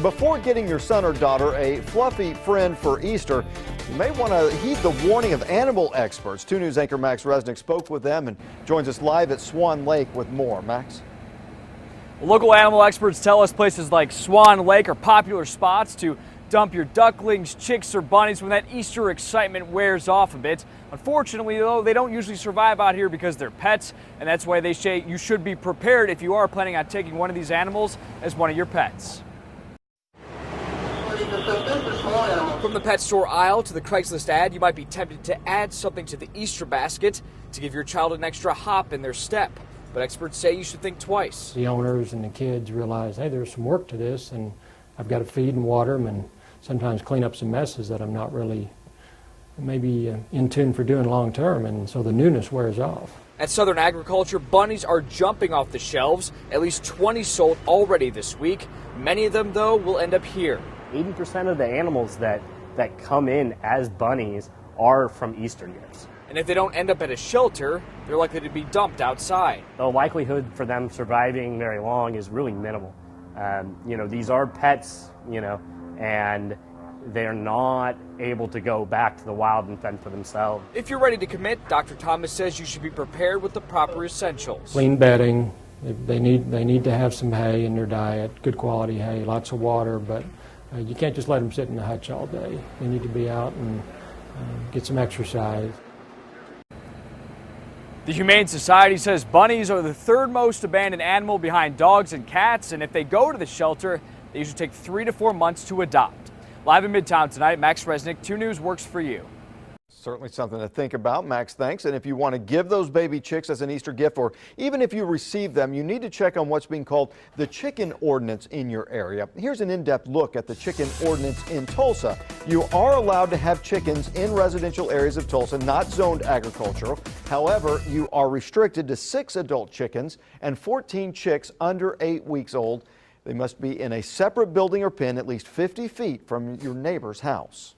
Before getting your son or daughter a fluffy friend for Easter, you may want to heed the warning of animal experts. 2 News anchor Max Resnick spoke with them and joins us live at Swan Lake with more. Max? Local animal experts tell us places like Swan Lake are popular spots to dump your ducklings, chicks, or bunnies when that Easter excitement wears off a bit. Unfortunately, though, they don't usually survive out here because they're pets, and that's why they say you should be prepared if you are planning on taking one of these animals as one of your pets. From the pet store aisle to the Craigslist ad, you might be tempted to add something to the Easter basket to give your child an extra hop in their step. But experts say you should think twice. The owners and the kids realize, hey, there's some work to this, and I've got to feed and water them and sometimes clean up some messes that I'm not really maybe in tune for doing long term, and so the newness wears off. At Southern Agriculture, bunnies are jumping off the shelves. At least 20 sold already this week. Many of them, though, will end up here. 80% of the animals that come in as bunnies are from Easter gifts. And if they don't end up at a shelter, they're likely to be dumped outside. The likelihood for them surviving very long is really minimal. These are pets, and they're not able to go back to the wild and fend for themselves. If you're ready to commit, Dr. Thomas says you should be prepared with the proper essentials. Clean bedding. They need to have some hay in their diet, good quality hay, lots of water, but you can't just let them sit in the hutch all day. They need to be out and get some exercise. The Humane Society says bunnies are the third most abandoned animal behind dogs and cats, and if they go to the shelter, they usually take 3 to 4 months to adopt. Live in Midtown tonight, Max Resnick, 2 News works for you. Certainly something to think about, Max. Thanks. And if you want to give those baby chicks as an Easter gift, or even if you receive them, you need to check on what's being called the chicken ordinance in your area. Here's an in-depth look at the chicken ordinance in Tulsa. You are allowed to have chickens in residential areas of Tulsa, not zoned agricultural. However, you are restricted to 6 adult chickens and 14 chicks under 8 weeks old. They must be in a separate building or pen at least 50 feet from your neighbor's house.